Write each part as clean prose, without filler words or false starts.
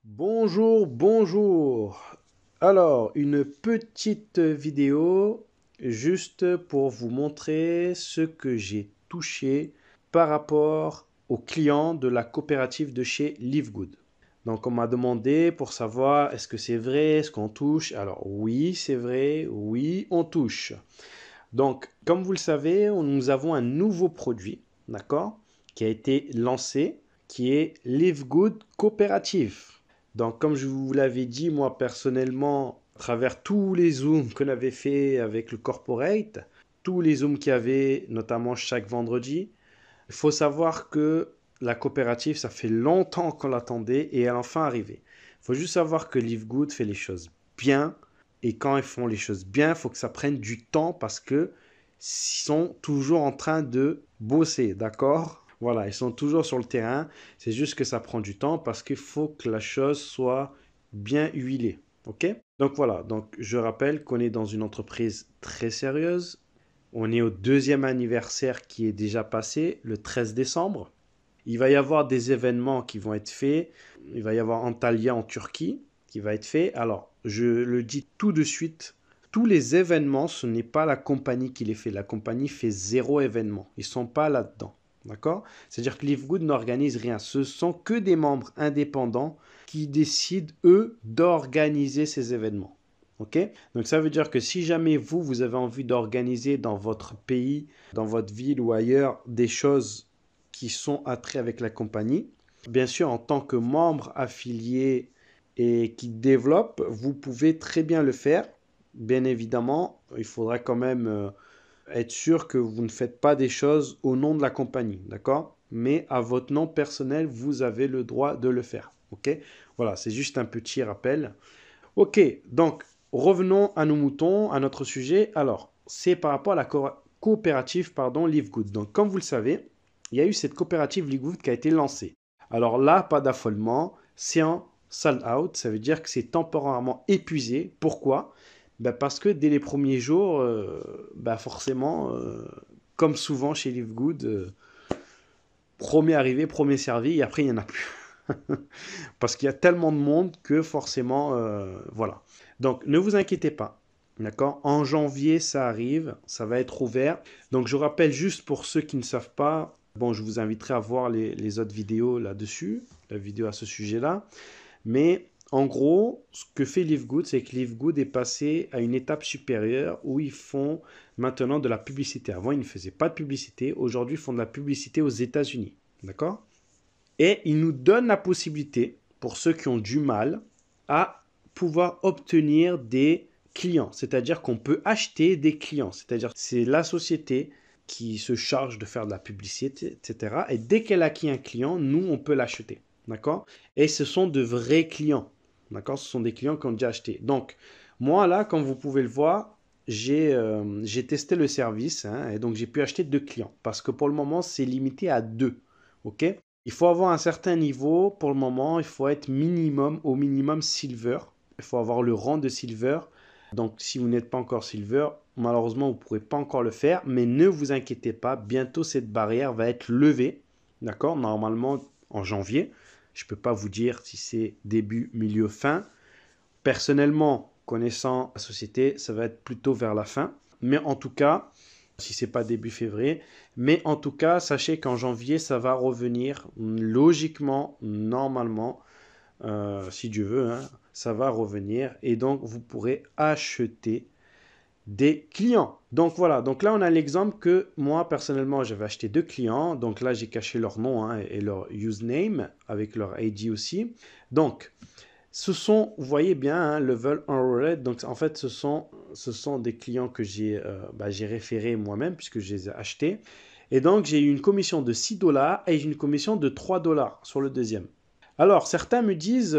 Bonjour, bonjour. Alors, une petite vidéo juste pour vous montrer ce que j'ai touché par rapport aux clients de la coopérative de chez Livegood. Donc, on m'a demandé pour savoir est-ce que c'est vrai, est-ce qu'on touche. Alors, oui, c'est vrai, oui, on touche. Donc, comme vous le savez, nous avons un nouveau produit, d'accord, qui a été lancé, qui est Livegood Coopérative. Donc, comme je vous l'avais dit, moi personnellement, à travers tous les zooms qu'on avait fait avec le corporate, tous les zooms qu'il y avait, notamment chaque vendredi, il faut savoir que la coopérative, ça fait longtemps qu'on l'attendait et elle est enfin arrivée. Il faut juste savoir que Livegood fait les choses bien et quand ils font les choses bien, il faut que ça prenne du temps parce que sont toujours en train de bosser, d'accord? Voilà, ils sont toujours sur le terrain. C'est juste que ça prend du temps parce qu'il faut que la chose soit bien huilée. Ok? Donc voilà, donc je rappelle qu'on est dans une entreprise très sérieuse. On est au deuxième anniversaire qui est déjà passé, le 13 décembre. Il va y avoir des événements qui vont être faits. Il va y avoir Antalya en Turquie qui va être fait. Alors, je le dis tout de suite, tous les événements, ce n'est pas la compagnie qui les fait. La compagnie fait zéro événement. Ils ne sont pas là-dedans. D'accord? C'est-à-dire que Livegood n'organise rien. Ce sont que des membres indépendants qui décident, eux, d'organiser ces événements. Ok? Donc ça veut dire que si jamais vous avez envie d'organiser dans votre pays, dans votre ville ou ailleurs des choses qui sont attraits avec la compagnie, bien sûr en tant que membre affilié et qui développe, vous pouvez très bien le faire. Bien évidemment, il faudra quand même être sûr que vous ne faites pas des choses au nom de la compagnie, d'accord? Mais à votre nom personnel, vous avez le droit de le faire, ok? Voilà, c'est juste un petit rappel. Ok, donc revenons à nos moutons, à notre sujet. Alors, c'est par rapport à la coopérative, pardon, Livegood. Donc, comme vous le savez, il y a eu cette coopérative Livegood qui a été lancée. Alors là, pas d'affolement, c'est en sold out, ça veut dire que c'est temporairement épuisé. Pourquoi? Ben parce que dès les premiers jours, ben forcément, comme souvent chez Livegood, premier arrivé, premier servi, et après il n'y en a plus. Parce qu'il y a tellement de monde que forcément, voilà. Donc ne vous inquiétez pas. D'accord? En janvier, ça arrive, ça va être ouvert. Donc je rappelle juste pour ceux qui ne savent pas, bon, je vous inviterai à voir les autres vidéos là-dessus, la vidéo à ce sujet-là. Mais en gros, ce que fait Livegood, c'est que Livegood est passé à une étape supérieure où ils font maintenant de la publicité. Avant, ils ne faisaient pas de publicité. Aujourd'hui, ils font de la publicité aux États-Unis. D'accord? Et ils nous donnent la possibilité, pour ceux qui ont du mal, à pouvoir obtenir des clients. C'est-à-dire qu'on peut acheter des clients. C'est-à-dire que c'est la société qui se charge de faire de la publicité, etc. Et dès qu'elle a acquis un client, nous, on peut l'acheter. D'accord? Et ce sont de vrais clients. D'accord? Ce sont des clients qui ont déjà acheté. Donc, moi, là, comme vous pouvez le voir, j'ai testé le service, hein, et donc j'ai pu acheter 2 clients. Parce que pour le moment, c'est limité à 2. OK? Il faut avoir un certain niveau. Pour le moment, il faut être minimum, au minimum silver. Il faut avoir le rang de silver. Donc, si vous n'êtes pas encore silver, malheureusement, vous ne pourrez pas encore le faire. Mais ne vous inquiétez pas, bientôt cette barrière va être levée. D'accord? Normalement, en janvier. Je ne peux pas vous dire si c'est début, milieu, fin. Personnellement, connaissant la société, ça va être plutôt vers la fin. Mais en tout cas, si c'est pas début février. Mais en tout cas, sachez qu'en janvier, ça va revenir logiquement, normalement, si Dieu veut, hein, ça va revenir. Et donc, vous pourrez acheter des clients. Donc voilà, donc là on a l'exemple que moi personnellement j'avais acheté 2 clients. Donc là j'ai caché leur nom, hein, et leur username avec leur ID aussi. Donc ce sont, vous voyez bien, hein, Level Enrolled. Donc en fait, ce sont des clients que j'ai référés moi-même puisque je les ai achetés. Et donc j'ai eu une commission de 6 dollars et j'ai une commission de 3 dollars sur le deuxième. Alors certains me disent,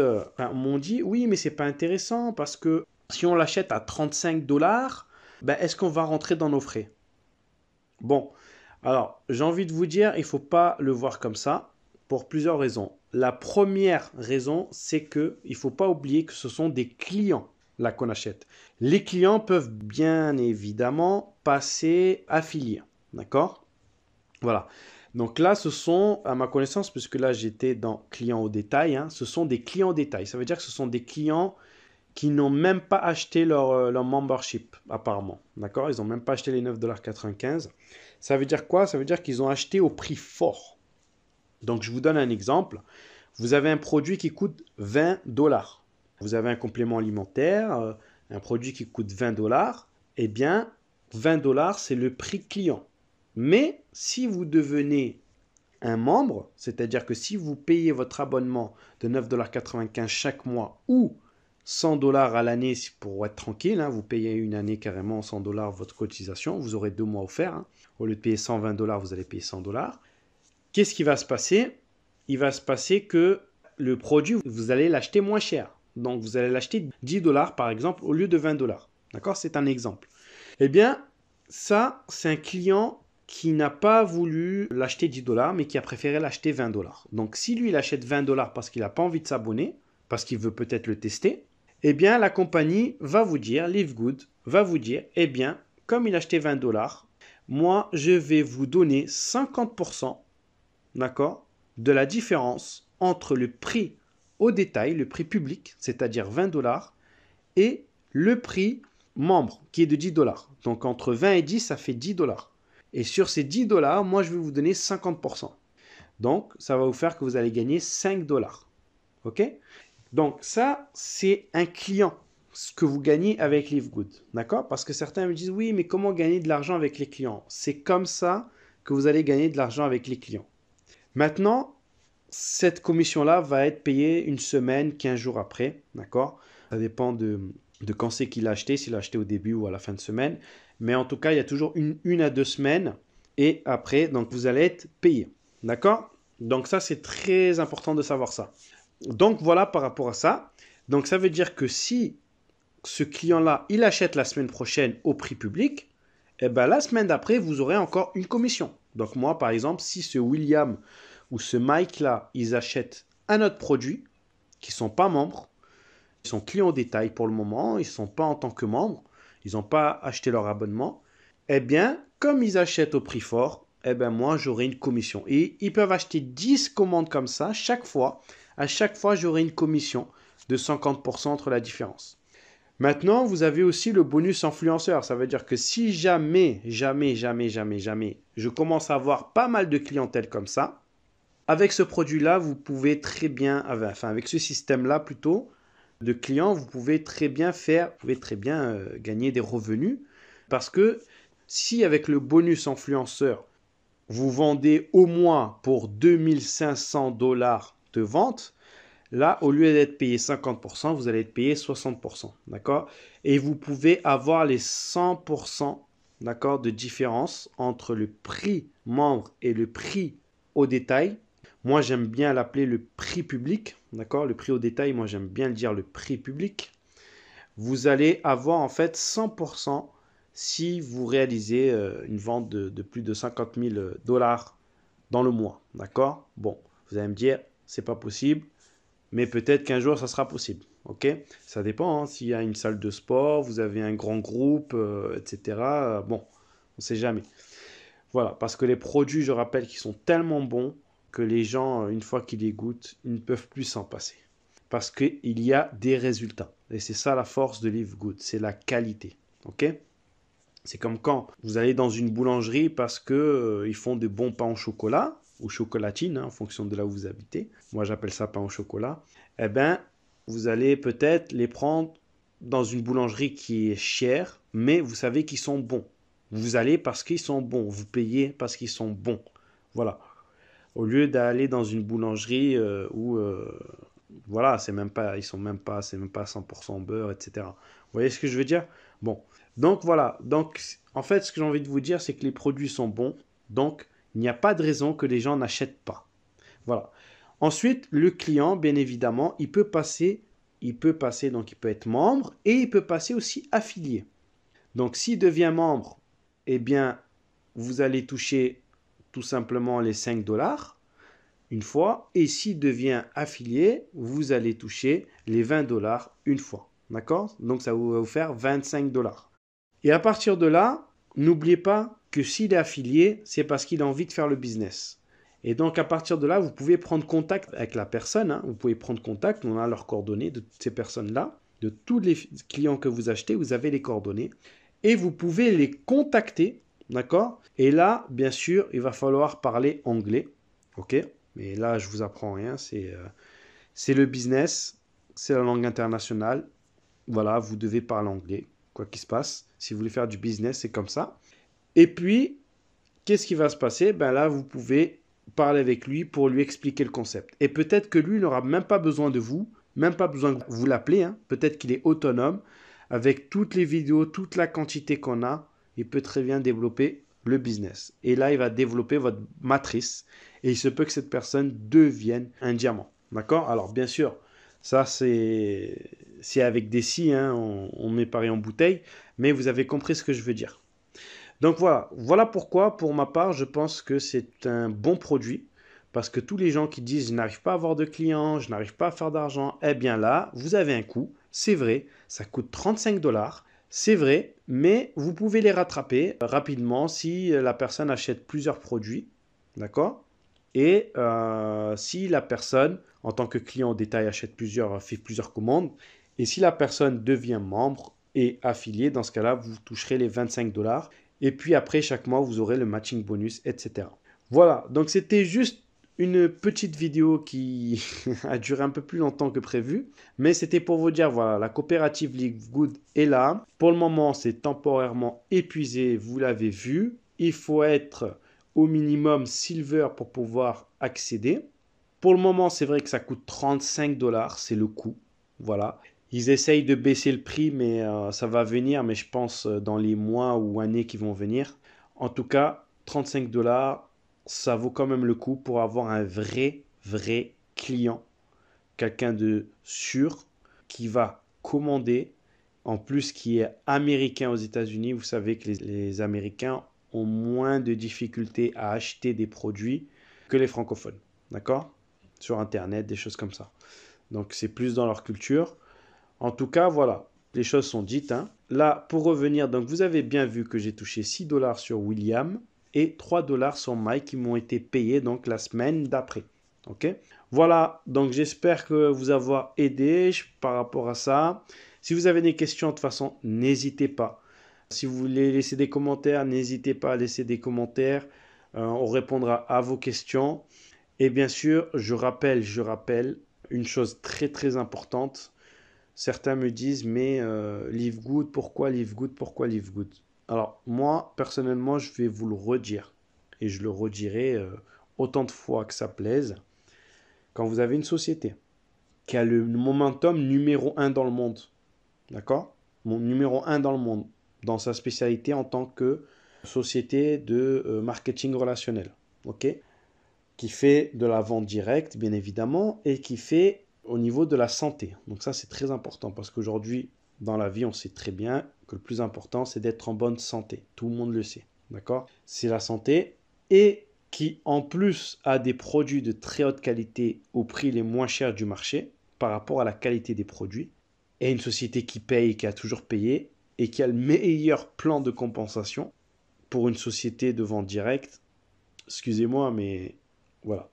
m'ont dit, oui, mais c'est pas intéressant parce que si on l'achète à 35 dollars, ben, est-ce qu'on va rentrer dans nos frais? Bon, alors j'ai envie de vous dire, il ne faut pas le voir comme ça pour plusieurs raisons. La première raison, c'est que il ne faut pas oublier que ce sont des clients là qu'on achète. Les clients peuvent bien évidemment passer affiliés, d'accord? Voilà. Donc là, ce sont, à ma connaissance, puisque là j'étais dans clients au détail, hein, ce sont des clients au détail. Ça veut dire que ce sont des clients qui n'ont même pas acheté leur membership, apparemment. D'accord? Ils n'ont même pas acheté les 9,95 $. Ça veut dire quoi? Ça veut dire qu'ils ont acheté au prix fort. Donc je vous donne un exemple. Vous avez un produit qui coûte 20 $. Vous avez un complément alimentaire, un produit qui coûte 20 $. Eh bien, 20 $, c'est le prix client. Mais si vous devenez un membre, c'est-à-dire que si vous payez votre abonnement de 9,95 $ chaque mois ou 100 $ à l'année pour être tranquille, hein, vous payez une année carrément 100 $ votre cotisation, vous aurez 2 mois offerts. Hein. Au lieu de payer 120 $, vous allez payer 100 $. Qu'est-ce qui va se passer? Il va se passer que le produit, vous allez l'acheter moins cher. Donc vous allez l'acheter 10 $ par exemple au lieu de 20 $. D'accord? C'est un exemple. Eh bien, ça, c'est un client qui n'a pas voulu l'acheter 10 $, mais qui a préféré l'acheter 20 $. Donc si lui, il achète 20 $ parce qu'il n'a pas envie de s'abonner, parce qu'il veut peut-être le tester, eh bien la compagnie va vous dire, Livegood va vous dire, eh bien, comme il a acheté 20 $, moi, je vais vous donner 50%, d'accord, de la différence entre le prix au détail, le prix public, c'est-à-dire 20 $, et le prix membre, qui est de 10 $. Donc entre 20 et 10, ça fait 10 $. Et sur ces 10 $, moi, je vais vous donner 50%. Donc, ça va vous faire que vous allez gagner 5 $. OK? Donc, ça, c'est un client, ce que vous gagnez avec Livegood. D'accord? Parce que certains me disent, oui, mais comment gagner de l'argent avec les clients? C'est comme ça que vous allez gagner de l'argent avec les clients. Maintenant, cette commission-là va être payée une semaine, 15 jours après. D'accord? Ça dépend de quand c'est qu'il a acheté, s'il a acheté au début ou à la fin de semaine. Mais en tout cas, il y a toujours une à 2 semaines. Et après, donc vous allez être payé. D'accord? Donc ça, c'est très important de savoir ça. Donc voilà par rapport à ça. Donc ça veut dire que si ce client-là, il achète la semaine prochaine au prix public, eh ben la semaine d'après, vous aurez encore une commission. Donc moi, par exemple, si ce William ou ce Mike-là, ils achètent un autre produit, qui ne sont pas membres, ils sont clients au détail pour le moment, ils ne sont pas en tant que membres, ils n'ont pas acheté leur abonnement, eh bien, comme ils achètent au prix fort, eh bien moi, j'aurai une commission. Et ils peuvent acheter 10 commandes comme ça, chaque fois. À chaque fois, j'aurai une commission de 50% entre la différence. Maintenant, vous avez aussi le bonus influenceur. Ça veut dire que si jamais, je commence à avoir pas mal de clientèle comme ça, avec ce produit-là, vous pouvez très bien, enfin avec ce système-là plutôt, de clients, vous pouvez très bien gagner des revenus. Parce que si avec le bonus influenceur, vous vendez au moins pour 2500 $ de vente, là, au lieu d'être payé 50%, vous allez être payé 60%. D'accord? Et vous pouvez avoir les 100%, d'accord, de différence entre le prix membre et le prix au détail. Moi, j'aime bien l'appeler le prix public. D'accord? Le prix au détail, moi, j'aime bien le dire le prix public. Vous allez avoir en fait 100% si vous réalisez une vente de plus de 50 000 $ dans le mois. D'accord? Bon, vous allez me dire, c'est pas possible. Mais peut-être qu'un jour, ça sera possible. Ok? Ça dépend. Hein, s'il y a une salle de sport, vous avez un grand groupe, etc. Bon, on ne sait jamais. Voilà, parce que les produits, je rappelle, qu'ils sont tellement bons que les gens, une fois qu'ils les goûtent, ils ne peuvent plus s'en passer. Parce qu'il y a des résultats. Et c'est ça la force de Livegood, c'est la qualité. Ok? C'est comme quand vous allez dans une boulangerie parce qu'ils font de bons pains au chocolat, ou chocolatine, hein, en fonction de là où vous habitez. Moi, j'appelle ça pain au chocolat. Eh bien, vous allez peut-être les prendre dans une boulangerie qui est chère, mais vous savez qu'ils sont bons. Vous allez parce qu'ils sont bons. Vous payez parce qu'ils sont bons. Voilà. Au lieu d'aller dans une boulangerie où, voilà, c'est même pas 100% beurre, etc. Vous voyez ce que je veux dire? Bon. Donc voilà. Donc, en fait, ce que j'ai envie de vous dire, c'est que les produits sont bons. Donc, il n'y a pas de raison que les gens n'achètent pas. Voilà. Ensuite, le client, bien évidemment, il peut donc il peut être membre et il peut passer aussi affilié. Donc, s'il devient membre, eh bien, vous allez toucher tout simplement les 5 $ une fois. Et s'il devient affilié, vous allez toucher les 20 $ une fois. D'accord? Donc, ça va vous faire 25 $. Et à partir de là, n'oubliez pas que s'il est affilié, c'est parce qu'il a envie de faire le business. Et donc, à partir de là, vous pouvez prendre contact avec la personne. Hein. Vous pouvez prendre contact. On a leurs coordonnées de toutes ces personnes-là. De tous les clients que vous achetez, vous avez les coordonnées. Et vous pouvez les contacter. D'accord? Et là, bien sûr, il va falloir parler anglais. OK? Mais là, je vous apprends rien. C'est le business. C'est la langue internationale. Voilà, vous devez parler anglais. Quoi qu'il se passe. Si vous voulez faire du business, c'est comme ça. Et puis, qu'est-ce qui va se passer? Ben là, vous pouvez parler avec lui pour lui expliquer le concept. Et peut-être que lui n'aura même pas besoin de vous, même pas besoin que vous l'appelez. Hein. Peut-être qu'il est autonome. Avec toutes les vidéos, toute la quantité qu'on a, il peut très bien développer le business. Et là, il va développer votre matrice. Et il se peut que cette personne devienne un diamant. D'accord? Alors, bien sûr, ça, c'est avec des si, hein, on met Paris en bouteille. Mais vous avez compris ce que je veux dire. Donc voilà pourquoi, pour ma part, je pense que c'est un bon produit. Parce que tous les gens qui disent je n'arrive pas à avoir de clients, je n'arrive pas à faire d'argent, eh bien là, vous avez un coût, c'est vrai, ça coûte 35 $, c'est vrai, mais vous pouvez les rattraper rapidement si la personne achète plusieurs produits, d'accord? Et si la personne, en tant que client au détail, fait plusieurs commandes, et si la personne devient membre et affilié, dans ce cas-là, vous toucherez les 25 $. Et puis après, chaque mois, vous aurez le matching bonus, etc. Voilà, donc c'était juste une petite vidéo qui a duré un peu plus longtemps que prévu. Mais c'était pour vous dire, voilà, la coopérative Live Good est là. Pour le moment, c'est temporairement épuisé, vous l'avez vu. Il faut être au minimum silver pour pouvoir accéder. Pour le moment, c'est vrai que ça coûte 35 $, c'est le coût. Voilà. Ils essayent de baisser le prix, mais ça va venir, mais je pense dans les mois ou années qui vont venir. En tout cas, 35 $, ça vaut quand même le coup pour avoir un vrai client. Quelqu'un de sûr qui va commander, en plus qui est américain aux États-Unis. Vous savez que les Américains ont moins de difficultés à acheter des produits que les francophones. D'accord? Sur Internet, des choses comme ça. Donc c'est plus dans leur culture. En tout cas, voilà, les choses sont dites. Hein. Là, pour revenir, donc vous avez bien vu que j'ai touché 6 $ sur William et 3 $ sur Mike qui m'ont été payés donc la semaine d'après. Ok? Voilà, donc j'espère que vous avoir aidé par rapport à ça. Si vous avez des questions, de toute façon, n'hésitez pas. Si vous voulez laisser des commentaires, n'hésitez pas à laisser des commentaires. On répondra à vos questions. Et bien sûr, je rappelle une chose très importante. Certains me disent, mais Live Good, pourquoi Live Good, pourquoi Live Good? Alors, moi, personnellement, je vais vous le redire. Et je le redirai autant de fois que ça plaise. Quand vous avez une société qui a le momentum numéro 1 dans le monde, d'accord? Mon numéro 1 dans le monde, dans sa spécialité en tant que société de marketing relationnel, ok? Qui fait de la vente directe, bien évidemment, et qui fait au niveau de la santé. Donc ça, c'est très important parce qu'aujourd'hui, dans la vie, on sait très bien que le plus important, c'est d'être en bonne santé. Tout le monde le sait, d'accord? C'est la santé et qui, en plus, a des produits de très haute qualité au prix les moins chers du marché par rapport à la qualité des produits. Et une société qui paye, qui a toujours payé et qui a le meilleur plan de compensation pour une société de vente directe. Excusez-moi, mais voilà.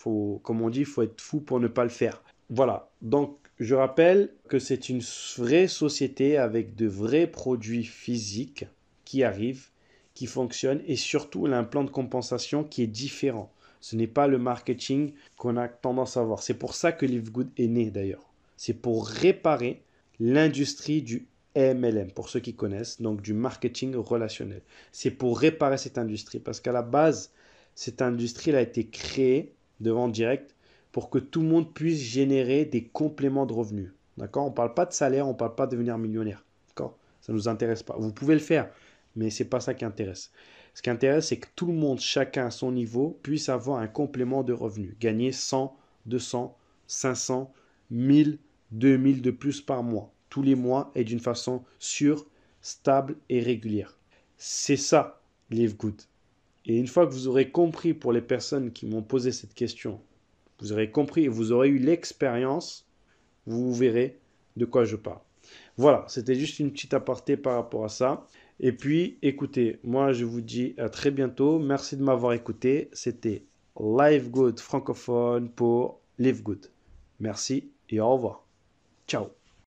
Comme on dit, il faut être fou pour ne pas le faire. Voilà. Donc, je rappelle que c'est une vraie société avec de vrais produits physiques qui arrivent, qui fonctionnent et surtout, elle a un plan de compensation qui est différent. Ce n'est pas le marketing qu'on a tendance à voir. C'est pour ça que Live Good est né d'ailleurs. C'est pour réparer l'industrie du MLM, pour ceux qui connaissent, donc du marketing relationnel. C'est pour réparer cette industrie parce qu'à la base, cette industrie a été créée de vente directe pour que tout le monde puisse générer des compléments de revenus. D'accord? On ne parle pas de salaire, on ne parle pas de devenir millionnaire. D'accord? Ça ne nous intéresse pas. Vous pouvez le faire, mais ce n'est pas ça qui intéresse. Ce qui intéresse, c'est que tout le monde, chacun à son niveau, puisse avoir un complément de revenus. Gagner 100, 200, 500, 1000, 2000 de plus par mois. Tous les mois et d'une façon sûre, stable et régulière. C'est ça, Live Good. Et une fois que vous aurez compris, pour les personnes qui m'ont posé cette question, vous aurez compris et vous aurez eu l'expérience, vous verrez de quoi je parle. Voilà, c'était juste une petite aparté par rapport à ça. Et puis, écoutez, moi je vous dis à très bientôt. Merci de m'avoir écouté. C'était Live Good francophone pour Live Good. Merci et au revoir. Ciao.